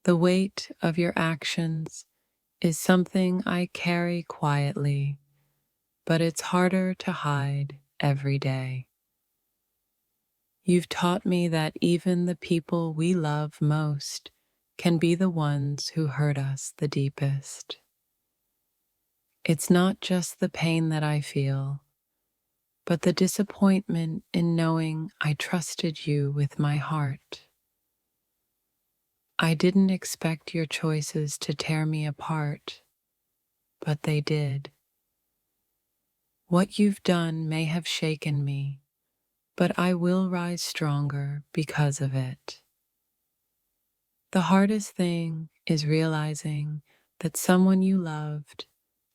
The weight of your actions is something I carry quietly, but it's harder to hide every day. You've taught me that even the people we love most can be the ones who hurt us the deepest. It's not just the pain that I feel, but the disappointment in knowing I trusted you with my heart. I didn't expect your choices to tear me apart, but they did. What you've done may have shaken me, but I will rise stronger because of it. The hardest thing is realizing that someone you loved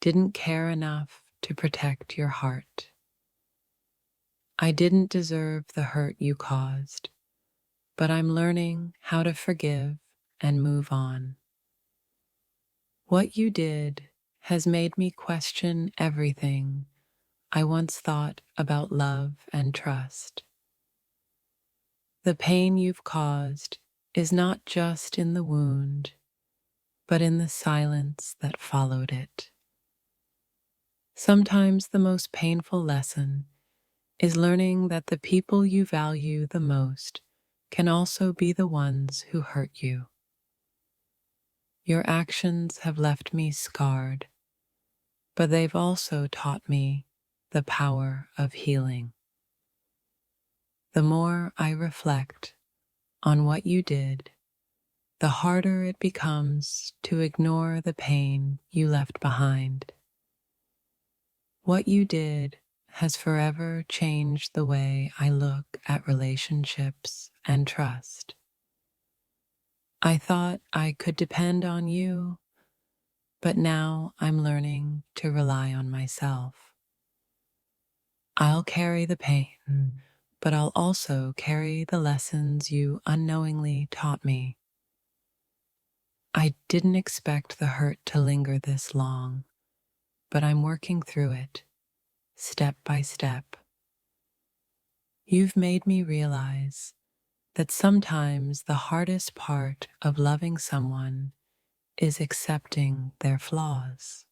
didn't care enough to protect your heart. I didn't deserve the hurt you caused, but I'm learning how to forgive and move on. What you did has made me question everything I once thought about love and trust. The pain you've caused is not just in the wound, but in the silence that followed it. Sometimes the most painful lesson is learning that the people you value the most can also be the ones who hurt you. Your actions have left me scarred, but they've also taught me the power of healing. The more I reflect on what you did, the harder it becomes to ignore the pain you left behind. What you did has forever changed the way I look at relationships and trust. I thought I could depend on you, but now I'm learning to rely on myself. I'll carry the pain, but I'll also carry the lessons you unknowingly taught me. I didn't expect the hurt to linger this long, but I'm working through it, step by step. You've made me realize that sometimes the hardest part of loving someone is accepting their flaws.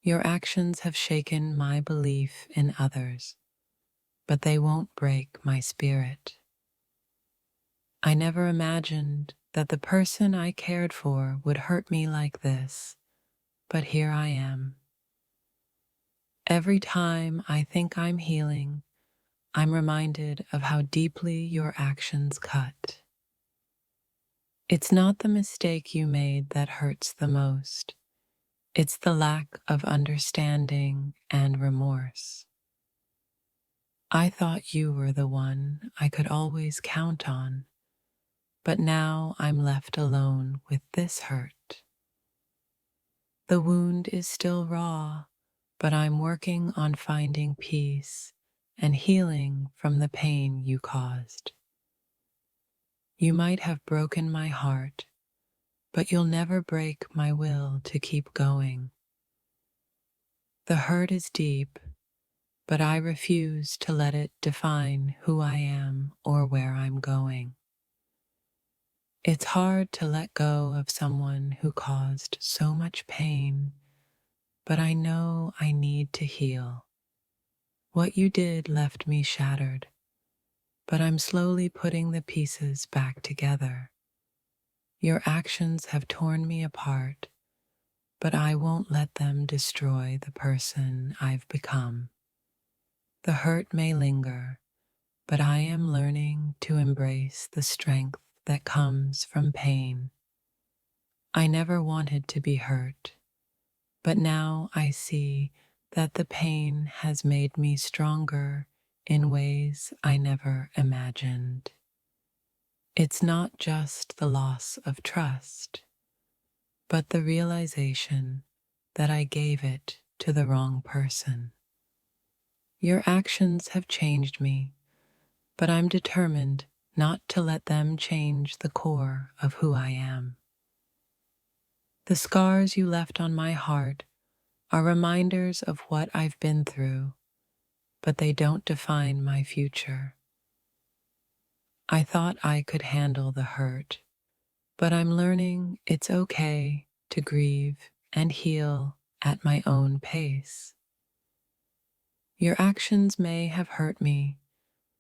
Your actions have shaken my belief in others, but they won't break my spirit. I never imagined that the person I cared for would hurt me like this, but here I am. Every time I think I'm healing, I'm reminded of how deeply your actions cut. It's not the mistake you made that hurts the most. It's the lack of understanding and remorse. I thought you were the one I could always count on, but now I'm left alone with this hurt. The wound is still raw, but I'm working on finding peace and healing from the pain you caused. You might have broken my heart, but you'll never break my will to keep going. The hurt is deep, but I refuse to let it define who I am or where I'm going. It's hard to let go of someone who caused so much pain, but I know I need to heal. What you did left me shattered, but I'm slowly putting the pieces back together. Your actions have torn me apart, but I won't let them destroy the person I've become. The hurt may linger, but I am learning to embrace the strength that comes from pain. I never wanted to be hurt, but now I see that the pain has made me stronger in ways I never imagined. It's not just the loss of trust, but the realization that I gave it to the wrong person. Your actions have changed me, but I'm determined not to let them change the core of who I am. The scars you left on my heart are reminders of what I've been through, but they don't define my future. I thought I could handle the hurt, but I'm learning it's okay to grieve and heal at my own pace. Your actions may have hurt me,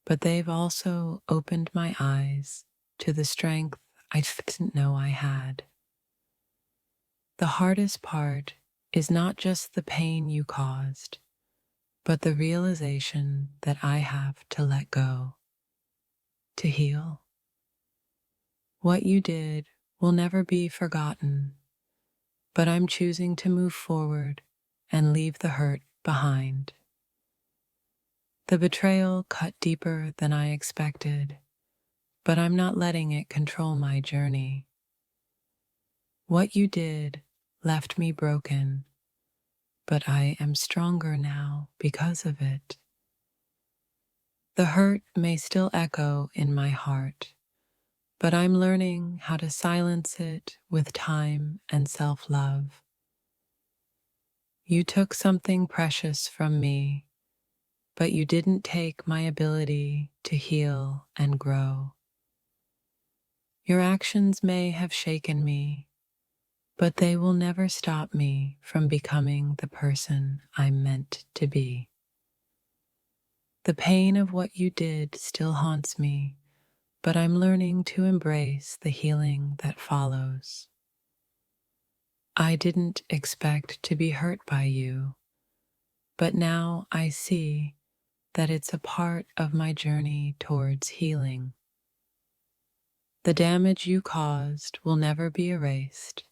but they've also opened my eyes to the strength I didn't know I had. The hardest part is not just the pain you caused, but the realization that I have to let go, to heal. What you did will never be forgotten, but I'm choosing to move forward and leave the hurt behind. The betrayal cut deeper than I expected, but I'm not letting it control my journey. What you did left me broken, but I am stronger now because of it. The hurt may still echo in my heart, but I'm learning how to silence it with time and self-love. You took something precious from me, but you didn't take my ability to heal and grow. Your actions may have shaken me, but they will never stop me from becoming the person I'm meant to be. The pain of what you did still haunts me, but I'm learning to embrace the healing that follows. I didn't expect to be hurt by you, but now I see that it's a part of my journey towards healing. The damage you caused will never be erased,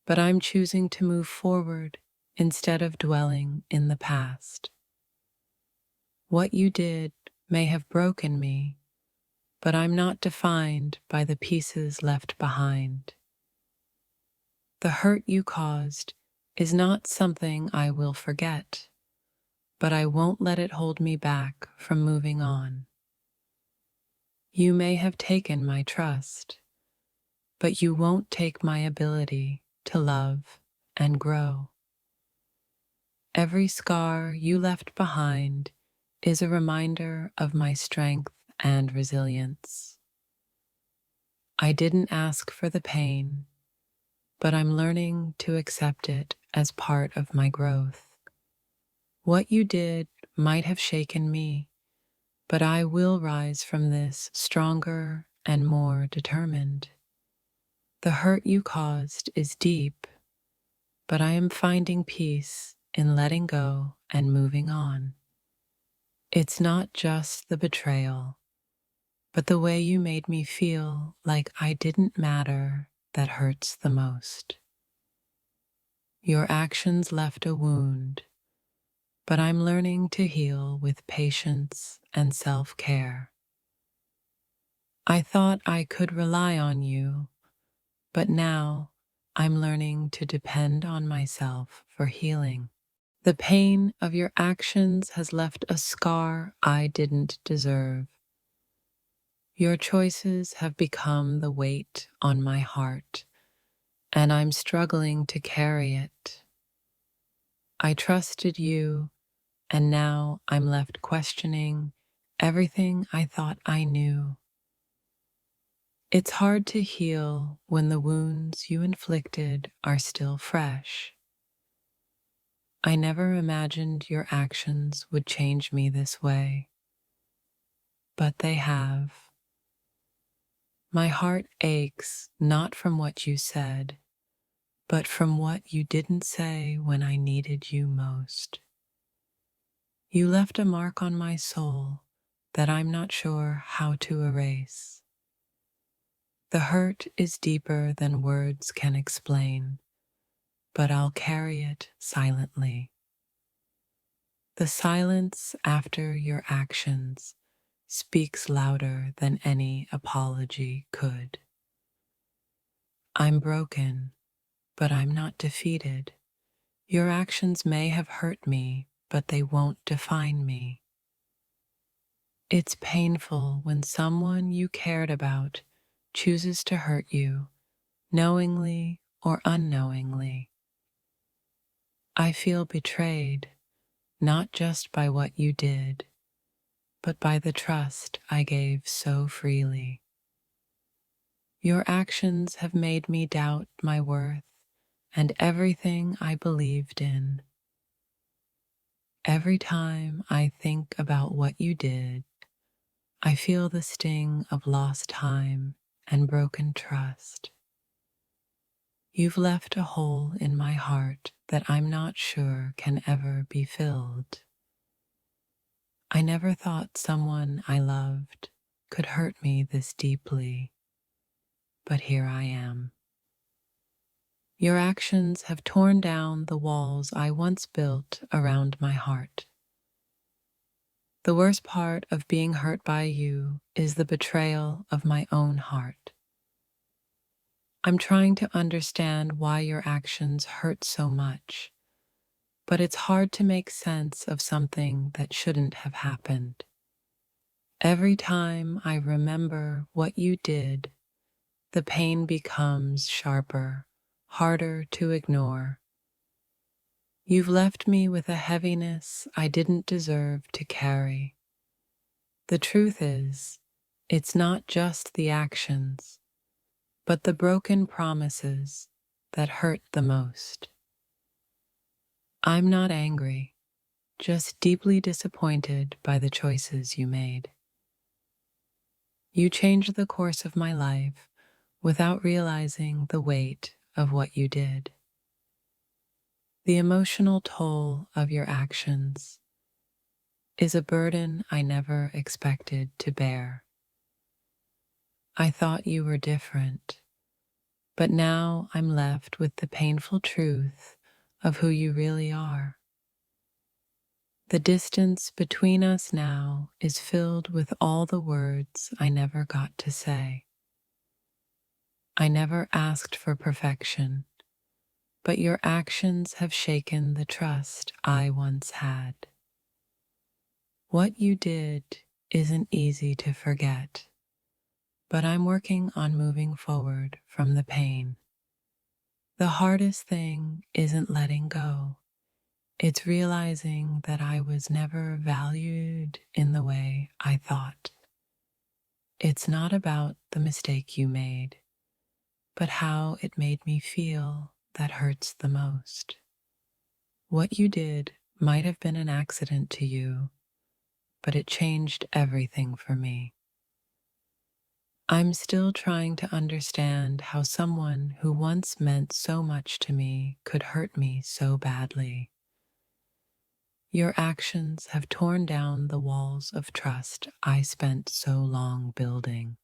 but I'm choosing to move forward instead of dwelling in the past. What you did may have broken me, but I'm not defined by the pieces left behind. The hurt you caused is not something I will forget, but I won't let it hold me back from moving on. You may have taken my trust, but you won't take my ability to love and grow. Every scar you left behind is a reminder of my strength and resilience. I didn't ask for the pain, but I'm learning to accept it as part of my growth. What you did might have shaken me, but I will rise from this stronger and more determined. The hurt you caused is deep, but I am finding peace in letting go and moving on. It's not just the betrayal, but the way you made me feel like I didn't matter that hurts the most. Your actions left a wound, but I'm learning to heal with patience and self-care. I thought I could rely on you, but now I'm learning to depend on myself for healing. The pain of your actions has left a scar I didn't deserve. Your choices have become the weight on my heart, and I'm struggling to carry it. I trusted you, and now I'm left questioning everything I thought I knew. It's hard to heal when the wounds you inflicted are still fresh. I never imagined your actions would change me this way, but they have. My heart aches not from what you said, but from what you didn't say when I needed you most. You left a mark on my soul that I'm not sure how to erase. The hurt is deeper than words can explain, but I'll carry it silently. The silence after your actions speaks louder than any apology could. I'm broken, but I'm not defeated. Your actions may have hurt me, but they won't define me. It's painful when someone you cared about chooses to hurt you, knowingly or unknowingly. I feel betrayed, not just by what you did, but by the trust I gave so freely. Your actions have made me doubt my worth and everything I believed in. Every time I think about what you did, I feel the sting of lost time and broken trust. You've left a hole in my heart that I'm not sure can ever be filled. I never thought someone I loved could hurt me this deeply, but here I am. Your actions have torn down the walls I once built around my heart. The worst part of being hurt by you is the betrayal of my own heart. I'm trying to understand why your actions hurt so much, but it's hard to make sense of something that shouldn't have happened. Every time I remember what you did, the pain becomes sharper, harder to ignore. You've left me with a heaviness I didn't deserve to carry. The truth is, it's not just the actions, but the broken promises that hurt the most. I'm not angry, just deeply disappointed by the choices you made. You changed the course of my life without realizing the weight of what you did. The emotional toll of your actions is a burden I never expected to bear. I thought you were different, but now I'm left with the painful truth of who you really are. The distance between us now is filled with all the words I never got to say. I never asked for perfection, but your actions have shaken the trust I once had. What you did isn't easy to forget, but I'm working on moving forward from the pain. The hardest thing isn't letting go. It's realizing that I was never valued in the way I thought. It's not about the mistake you made, but how it made me feel that hurts the most. What you did might have been an accident to you, but it changed everything for me. I'm still trying to understand how someone who once meant so much to me could hurt me so badly. Your actions have torn down the walls of trust I spent so long building.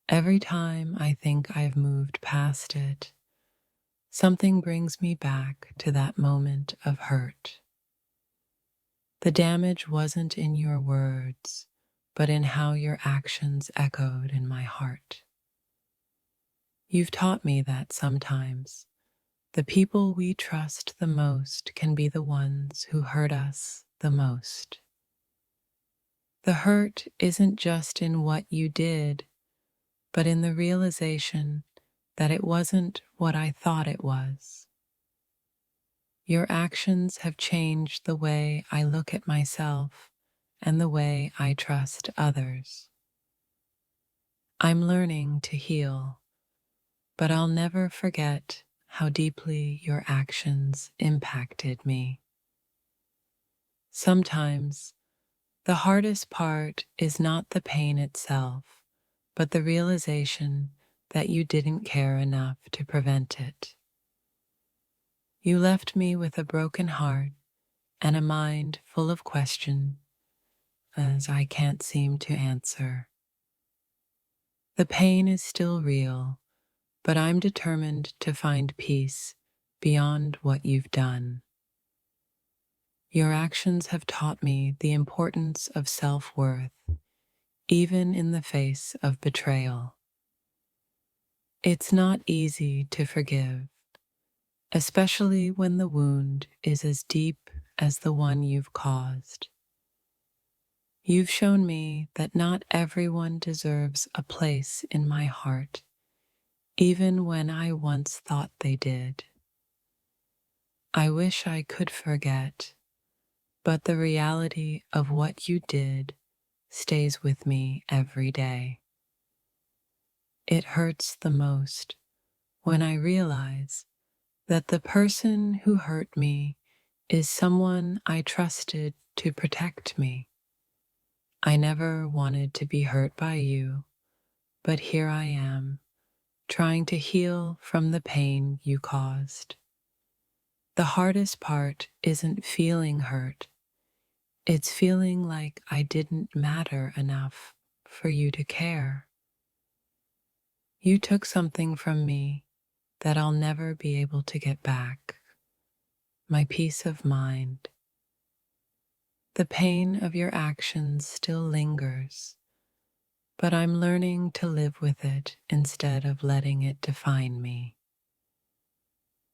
Every time I think I've moved past it, something brings me back to that moment of hurt. The damage wasn't in your words, but in how your actions echoed in my heart. You've taught me that sometimes the people we trust the most can be the ones who hurt us the most. The hurt isn't just in what you did, but in the realization that it wasn't what I thought it was. Your actions have changed the way I look at myself and the way I trust others. I'm learning to heal, but I'll never forget how deeply your actions impacted me. Sometimes, the hardest part is not the pain itself, but the realization that you didn't care enough to prevent it. You left me with a broken heart and a mind full of questions as I can't seem to answer. The pain is still real, but I'm determined to find peace beyond what you've done. Your actions have taught me the importance of self-worth, even in the face of betrayal. It's not easy to forgive, especially when the wound is as deep as the one you've caused. You've shown me that not everyone deserves a place in my heart, even when I once thought they did. I wish I could forget, but the reality of what you did stays with me every day. It hurts the most when I realize that the person who hurt me is someone I trusted to protect me. I never wanted to be hurt by you, but here I am, trying to heal from the pain you caused. The hardest part isn't feeling hurt, it's feeling like I didn't matter enough for you to care. You took something from me that I'll never be able to get back, my peace of mind. The pain of your actions still lingers, but I'm learning to live with it instead of letting it define me.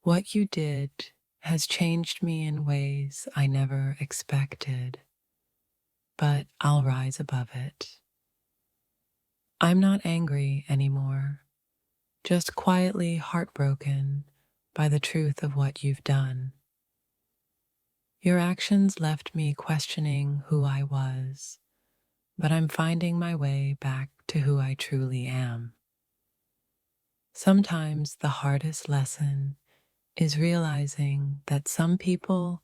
What you did has changed me in ways I never expected, but I'll rise above it. I'm not angry anymore, just quietly heartbroken by the truth of what you've done. Your actions left me questioning who I was, but I'm finding my way back to who I truly am. Sometimes the hardest lesson is realizing that some people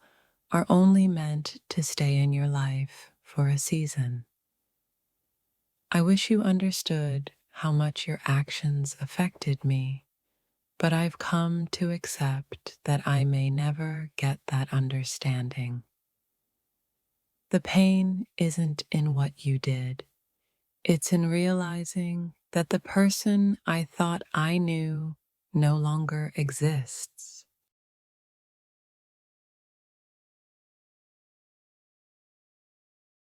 are only meant to stay in your life for a season. I wish you understood how much your actions affected me, but I've come to accept that I may never get that understanding. The pain isn't in what you did, it's in realizing that the person I thought I knew no longer exists.